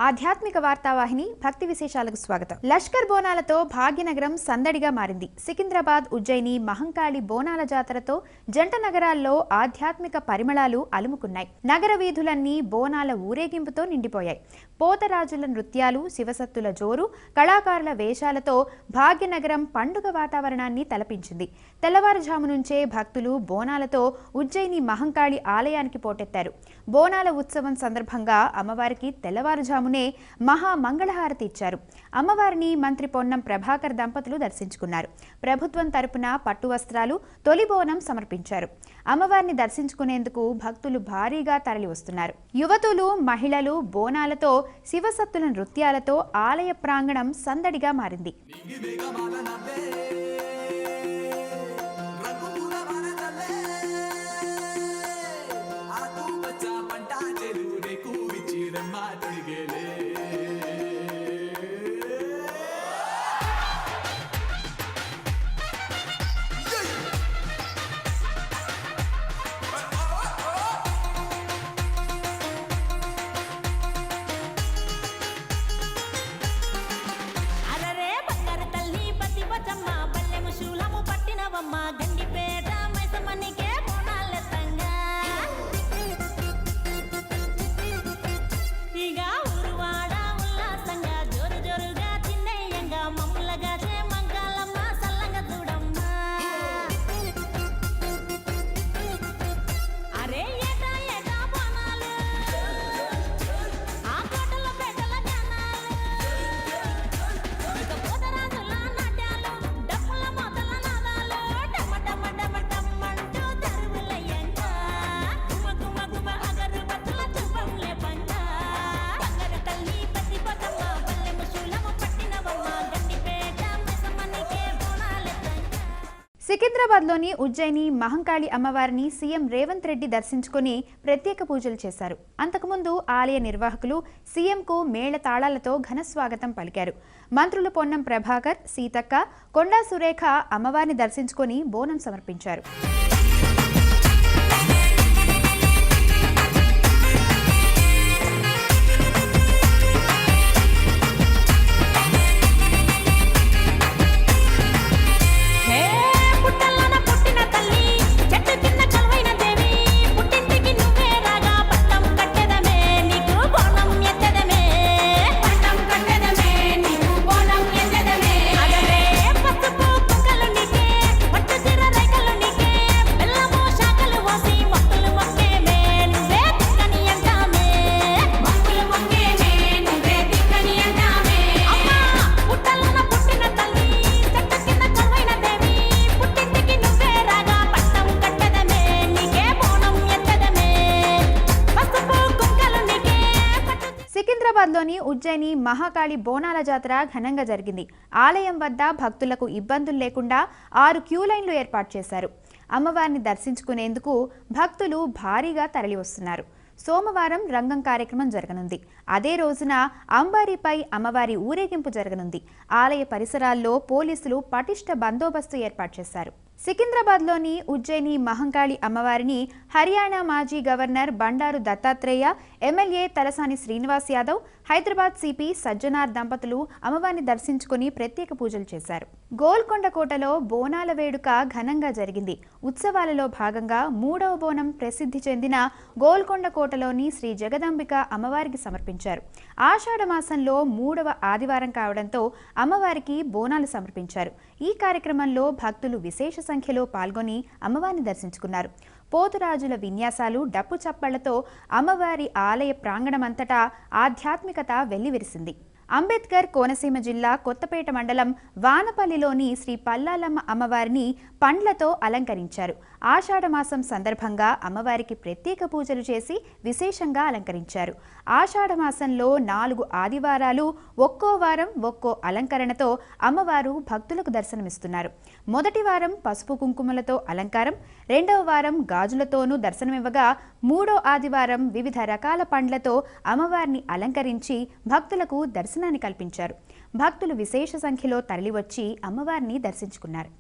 ఆధ్యాత్మిక వార్తావాహిని భక్తి విశేషాలకు స్వాగతం. లష్కర్ బోనాలతో భాగ్యనగరం సందడిగా మారింది. సికింద్రాబాద్, ఉజ్జయిని, మహంకాళి బోనాల జాతరతో జంట నగరాల్లో ఆధ్యాత్మిక పరిమళాలు అలుముకున్నాయి. నగర వీధులన్నీ బోనాల ఊరేగింపుతో నిండిపోయాయి. పోతరాజుల నృత్యాలు, శివసత్తుల జోరు, కళాకారుల వేషాలతో భాగ్యనగరం పండుగ వాతావరణాన్ని తలపించింది. తెల్లవారుజాము నుంచే భక్తులు బోనాలతో ఉజ్జయిని మహంకాళి ఆలయానికి పోటెత్తారు. బోనాల ఉత్సవం సందర్భంగా అమ్మవారికి తెల్లవారుజామునే మహా మంగళహారతి ఇచ్చారు. అమ్మవారిని మంత్రి పొన్నం ప్రభాకర్ దంపతులు దర్శించుకున్నారు. ప్రభుత్వం తరపున పట్టు వస్త్రాలు, తొలి బోనం సమర్పించారు. అమ్మవారిని దర్శించుకునేందుకు భక్తులు భారీగా తరలి వస్తున్నారు. యువతులు, మహిళలు బోనాలతో, శివసత్తుల నృత్యాలతో ఆలయ ప్రాంగణం సందడిగా మారింది. సికింద్రాబాద్లోని ఉజ్జయిని మహంకాళి అమ్మవారిని సీఎం రేవంత్ రెడ్డి దర్శించుకుని ప్రత్యేక పూజలు చేశారు. అంతకుముందు ఆలయ నిర్వాహకులు సీఎంకు మేళ తాళాలతో ఘన స్వాగతం పలికారు. మంత్రులు పొన్నం ప్రభాకర్, సీతక్క, కొండా సురేఖ అమ్మవారిని దర్శించుకుని బోనం సమర్పించారు. సికింద్రాబాద్లోని ఉజ్జయిని మహాకాళి బోనాల జాతర ఘనంగా జరిగింది. ఆలయం వద్ద భక్తులకు ఇబ్బందులు లేకుండా 6 క్యూ లైన్లు ఏర్పాటు చేశారు. అమ్మవారిని దర్శించుకునేందుకు భక్తులు భారీగా తరలి వస్తున్నారు. సోమవారం రంగం కార్యక్రమం జరగనుంది. అదే రోజున అంబారీపై అమ్మవారి ఊరేగింపు జరగనుంది. ఆలయ పరిసరాల్లో పోలీసులు పటిష్ట బందోబస్తు ఏర్పాటు చేశారు. సికింద్రాబాద్లోని ఉజ్జయిని మహంకాళి అమ్మవారిని హర్యానా మాజీ governor Bandaru Dattatreya, MLA Talasani Srinivas Yadav, Hyderabad CP Sajjanar దంపతులు అమ్మవారిని దర్శించుకుని ప్రత్యేక పూజలు చేశారు. గోల్కొండ కోటలో బోనాల వేడుక ఘనంగా జరిగింది. ఉత్సవాలలో భాగంగా 3వ బోనం ప్రసిద్ధి చెందిన గోల్కొండ కోటలోని శ్రీ జగదాంబిక అమ్మవారికి సమర్పించారు. ఆషాఢ మాసంలో 3వ ఆదివారం కావడంతో అమ్మవారికి బోనాలు సమర్పించారు. ఈ కార్యక్రమంలో భక్తులు విశేష సంఖ్యలో పాల్గొని అమ్మవారిని దర్శించుకున్నారు. పోతురాజుల విన్యాసాలు, డప్పు చప్పళ్లతో అమ్మవారి ఆలయ ప్రాంగణమంతటా ఆధ్యాత్మికత వెల్లివిరిసింది. అంబేద్కర్ కోనసీమ జిల్లా కొత్తపేట మండలం వానపల్లిలోని శ్రీ పల్లాలమ్మ అమ్మవారిని పండ్లతో అలంకరించారు. ఆషాఢమాసం సందర్భంగా అమ్మవారికి ప్రత్యేక పూజలు చేసి విశేషంగా అలంకరించారు. ఆషాఢమాసంలో 4 ఆదివారాలు ఒక్కో వారం ఒక్కో అలంకరణతో అమ్మవారు భక్తులకు దర్శనమిస్తున్నారు. మొదటి వారం పసుపు కుంకుమలతో అలంకారం, 2వ వారం గాజులతోనూ దర్శనమివ్వగా 3వ ఆదివారం వివిధ రకాల పండ్లతో అమ్మవారిని అలంకరించి భక్తులకు దర్శనాన్ని కల్పించారు. భక్తులు విశేష సంఖ్యలో తరలివచ్చి అమ్మవారిని దర్శించుకున్నారు.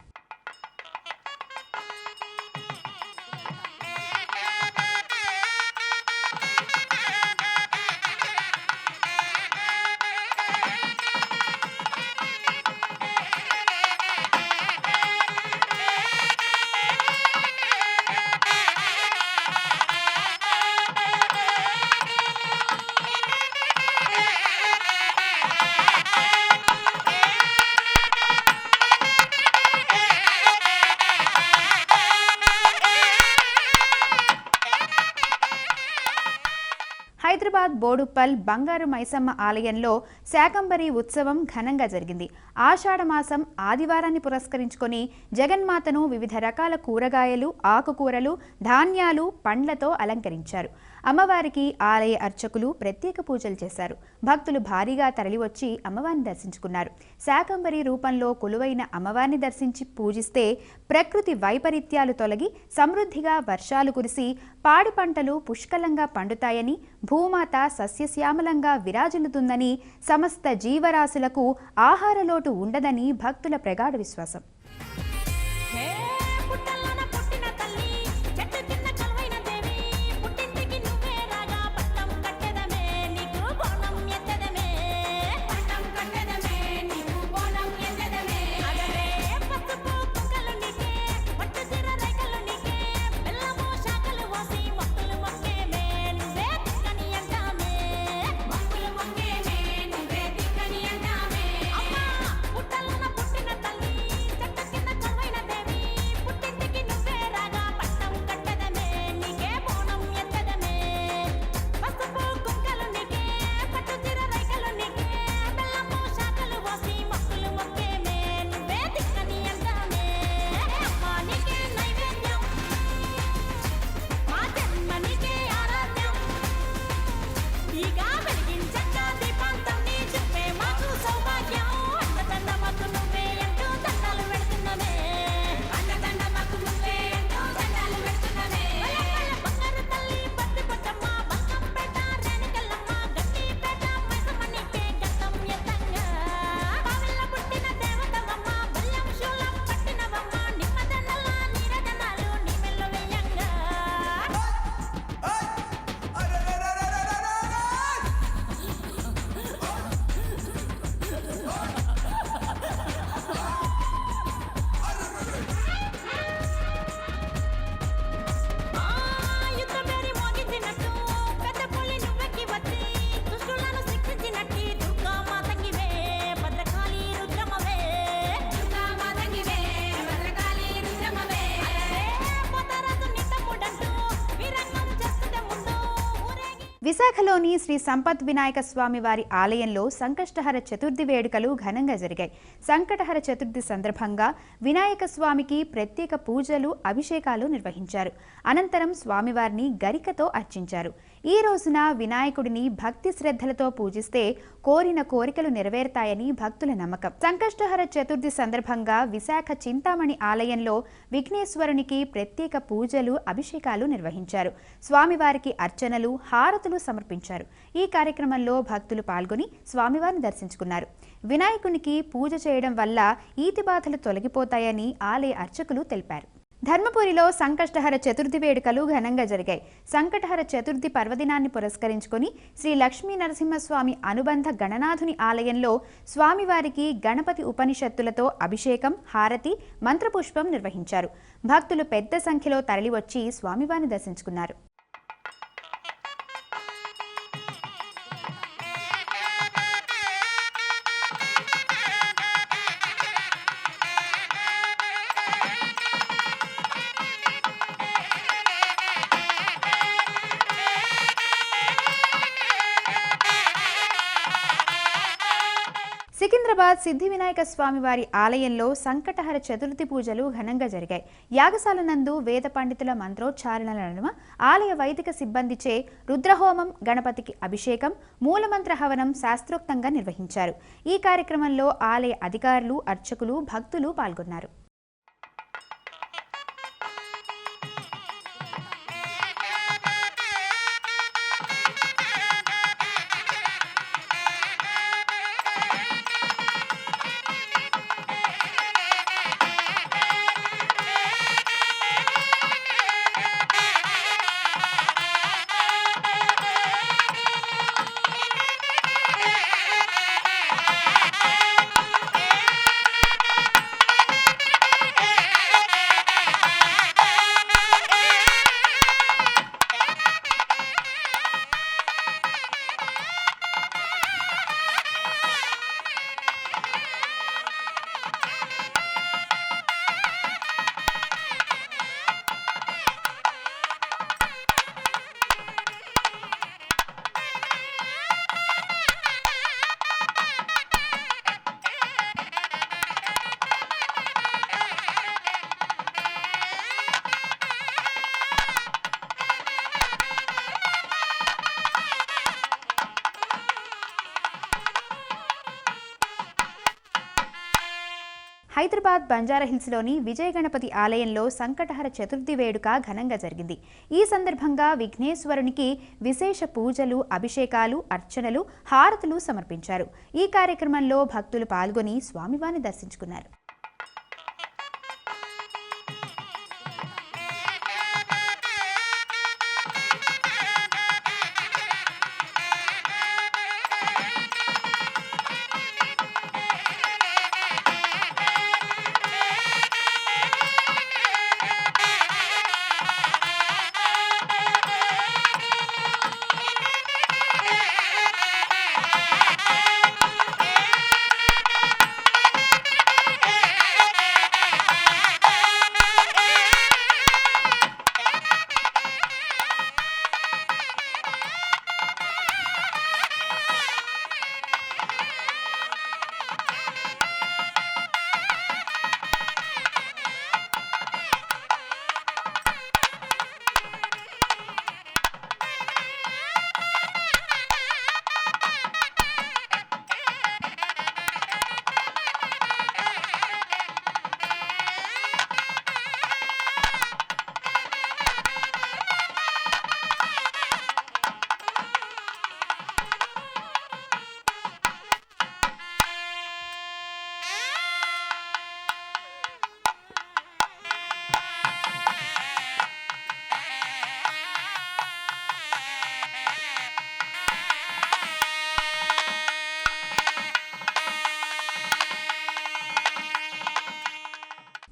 సికింద్రాబాద్ బోడుప్పల్ బంగారు మైసమ్మ ఆలయంలో శాకంబరి ఉత్సవం ఘనంగా జరిగింది. ఆషాఢమాసం ఆదివారాన్ని పురస్కరించుకొని జగన్మాతను వివిధ రకాల కూరగాయలు, ఆకుకూరలు, ధాన్యాలు, పండ్లతో అలంకరించారు. అమ్మవారికి ఆలయ అర్చకులు ప్రత్యేక పూజలు చేశారు. భక్తులు భారీగా తరలివచ్చి అమ్మవారిని దర్శించుకున్నారు. శాకంబరి రూపంలో కొలువైన అమ్మవారిని దర్శించి పూజిస్తే ప్రకృతి వైపరీత్యాలు తొలగి సమృద్ధిగా వర్షాలు కురిసి పాడి పంటలు పుష్కలంగా పండుతాయని, భూమాత సస్యశ్యామలంగా విరాజిల్లుతుందని, సమస్త జీవరాశులకు ఆహార లోటు ఉండదని భక్తుల ప్రగాఢ విశ్వాసం. విశాఖలోని శ్రీ సంపత్ వినాయక స్వామి వారి ఆలయంలో సంకష్టహర చతుర్థి వేడుకలు ఘనంగా జరిగాయి. సంకటహర చతుర్థి సందర్భంగా వినాయక స్వామికి ప్రత్యేక పూజలు, అభిషేకాలు నిర్వహించారు. అనంతరం స్వామివారిని గరికతో అర్చించారు. ఈ రోజున వినాయకుడిని భక్తి శ్రద్ధలతో పూజిస్తే కోరిన కోరికలు నెరవేరుతాయని భక్తుల నమ్మకం. సంకష్టహర చతుర్థి సందర్భంగా విశాఖ చింతామణి ఆలయంలో విఘ్నేశ్వరునికి ప్రత్యేక పూజలు, అభిషేకాలు నిర్వహించారు. స్వామివారికి అర్చనలు, హారతులు సమర్పించారు. ఈ కార్యక్రమంలో భక్తులు పాల్గొని స్వామివారిని దర్శించుకున్నారు. వినాయకునికి పూజ చేయడం వల్ల ఈతి బాధలు తొలగిపోతాయని ఆలయ అర్చకులు తెలిపారు. ధర్మపురిలో సంకష్టహర చతుర్థి వేడుకలు ఘనంగా జరిగాయి. సంకటహర చతుర్థి పర్వదినాన్ని పురస్కరించుకొని శ్రీ లక్ష్మీ నరసింహస్వామి అనుబంధ గణనాథుని ఆలయంలో స్వామివారికి గణపతి ఉపనిషత్తులతో అభిషేకం, హారతి, మంత్రపుష్పం నిర్వహించారు. భక్తులు పెద్ద సంఖ్యలో తరలివచ్చి స్వామివారిని దర్శించుకున్నారు. సికింద్రాబాద్ సిద్ధి వినాయక స్వామి వారి ఆలయంలో సంకటహర చతుర్థి పూజలు ఘనంగా జరిగాయి. యాగశాల నందు వేద పండితుల మంత్రోచ్చారణల నడుమ ఆలయ వైదిక సిబ్బందిచే రుద్రహోమం, గణపతికి అభిషేకం, మూలమంత్ర హవనం శాస్త్రోక్తంగా నిర్వహించారు. ఈ కార్యక్రమంలో ఆలయ అధికారులు, అర్చకులు, భక్తులు పాల్గొన్నారు. హైదరాబాద్ బంజారాహిల్స్లోని విజయ గణపతి ఆలయంలో సంకటహర చతుర్థి వేడుక ఘనంగా జరిగింది. ఈ సందర్భంగా విఘ్నేశ్వరునికి విశేష పూజలు, అభిషేకాలు, అర్చనలు, హారతులు సమర్పించారు. ఈ కార్యక్రమంలో భక్తులు పాల్గొని స్వామివారిని దర్శించుకున్నారు.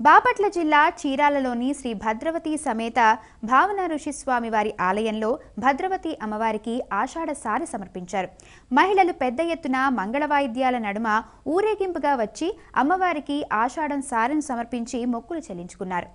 బాపట్ల జిల్లా చీరాలలోని శ్రీ భద్రవతి సమేత భావన ఋషిస్వామి వారి ఆలయంలో భద్రవతి అమ్మవారికి ఆషాఢ సారె సమర్పించారు. మహిళలు పెద్ద ఎత్తున మంగళ వాయిద్యాల నడుమ ఊరేగింపుగా వచ్చి అమ్మవారికి ఆషాఢం సారెను సమర్పించి మొక్కులు చెల్లించుకున్నారు.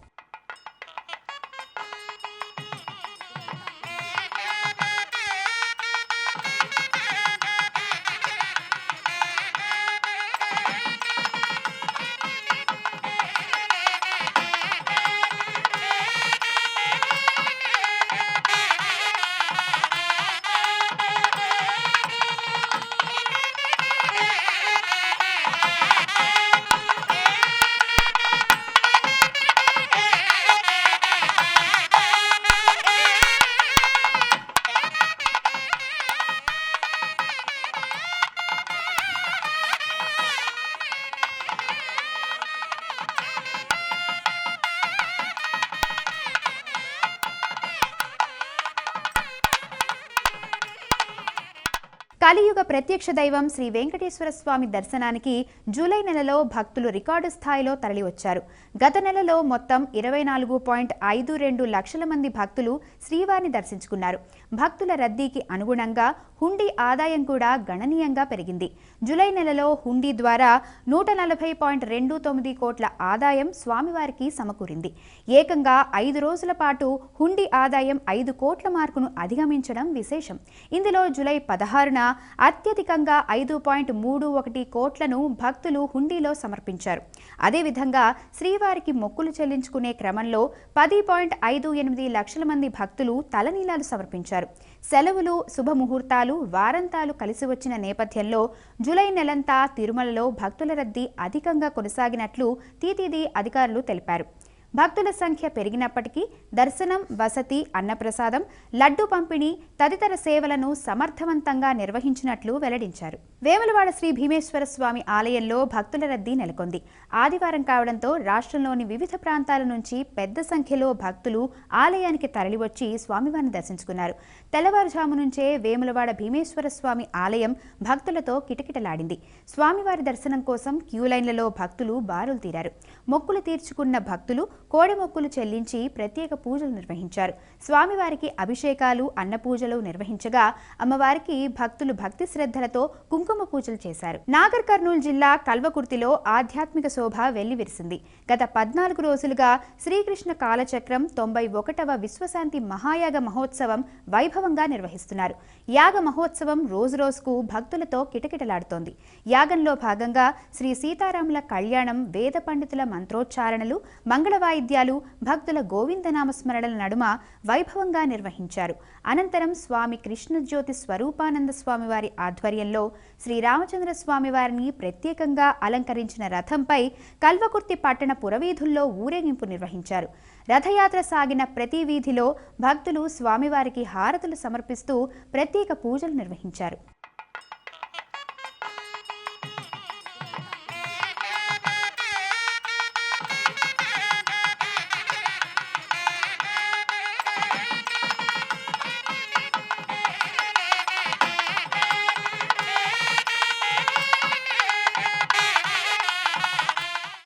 కలియుగ ప్రత్యక్ష దైవం శ్రీ వెంకటేశ్వర స్వామి దర్శనానికి జూలై నెలలో భక్తులు రికార్డు స్థాయిలో తరలివచ్చారు. గత నెలలో మొత్తం 24.52 లక్షల మంది భక్తులు శ్రీవారిని దర్శించుకున్నారు. భక్తుల రద్దీకి అనుగుణంగా హుండీ ఆదాయం కూడా గణనీయంగా పెరిగింది. జూలై నెలలో హుండీ ద్వారా 140.29 కోట్ల ఆదాయం స్వామివారికి సమకూరింది. ఏకంగా 5 రోజుల పాటు హుండీ ఆదాయం 5 కోట్ల మార్కును అధిగమించడం విశేషం. ఇందులో జూలై 16న అత్యధికంగా 5.31 కోట్లను భక్తులు హుండీలో సమర్పించారు. అదేవిధంగా శ్రీవారికి మొక్కులు చెల్లించుకునే క్రమంలో 10.58 లక్షల మంది భక్తులు తలనీలాలు సమర్పించారు. సెలవులు, శుభముహూర్తాలు, వారంతాలు కలిసి వచ్చిన నేపథ్యంలో జూలై నెలంతా తిరుమలలో భక్తుల రద్దీ అధికంగా కొనసాగినట్లు టీటీడీ అధికారులు తెలిపారు. భక్తుల సంఖ్య పెరిగినప్పటికీ దర్శనం, వసతి, అన్నప్రసాదం, లడ్డు పంపిణీ తదితర సేవలను సమర్థవంతంగా నిర్వహించినట్లు వెల్లడించారు. వేములవాడ శ్రీ భీమేశ్వర స్వామి ఆలయంలో భక్తుల రద్దీ నెలకొంది. ఆదివారం కావడంతో రాష్ట్రంలోని వివిధ ప్రాంతాల నుంచి పెద్ద సంఖ్యలో భక్తులు ఆలయానికి తరలివచ్చి స్వామివారిని దర్శించుకున్నారు. తెల్లవారుజాము నుంచే వేములవాడ భీమేశ్వర స్వామి ఆలయం భక్తులతో కిటకిటలాడింది. స్వామివారి దర్శనం కోసం క్యూలైన్లలో భక్తులు బారులు తీరారు. మొక్కులు తీర్చుకున్న భక్తులు కోడె మొక్కులు చెల్లించి ప్రత్యేక పూజలు నిర్వహించారు. స్వామివారికి అభిషేకాలు, అన్నపూజలు నిర్వహించగా అమ్మవారికి భక్తులు భక్తి శ్రద్ధలతో కుంకుమ పూజలు చేశారు. నాగర్ కర్నూలు జిల్లా కల్వకుర్తిలో ఆధ్యాత్మిక శోభ వెల్లివిరిసింది. గత 14 రోజులుగా శ్రీకృష్ణ కాలచక్రం 91వ విశ్వశాంతి మహాయాగ మహోత్సవం వైభవంగా నిర్వహిస్తున్నారు. యాగ మహోత్సవం రోజురోజుకు భక్తులతో కిటకిటలాడుతోంది. యాగంలో భాగంగా శ్రీ సీతారాముల కళ్యాణం, వేద పండితుల మంత్రోచ్చారణలు, మంగళవాయి వాయిద్యాలు, భక్తుల గోవిందనామస్మరణల నడుమ వైభవంగా నిర్వహించారు. అనంతరం స్వామి కృష్ణజ్యోతి స్వరూపానంద స్వామివారి ఆధ్వర్యంలో శ్రీరామచంద్ర స్వామివారిని ప్రత్యేకంగా అలంకరించిన రథంపై కల్వకుర్తి పట్టణ పురవీధుల్లో ఊరేగింపు నిర్వహించారు. రథయాత్ర సాగిన ప్రతి వీధిలో భక్తులు స్వామివారికి హారతులు సమర్పిస్తూ ప్రత్యేక పూజలు నిర్వహించారు.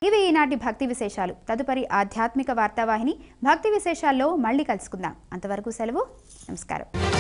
ఇవి ఈనాటి భక్తి విశేషాలు. తదుపరి ఆధ్యాత్మిక వార్తావాహిని భక్తి విశేషాల్లో మళ్ళీ కలుసుకుందాం. అంతవరకు సెలవు. నమస్కారం.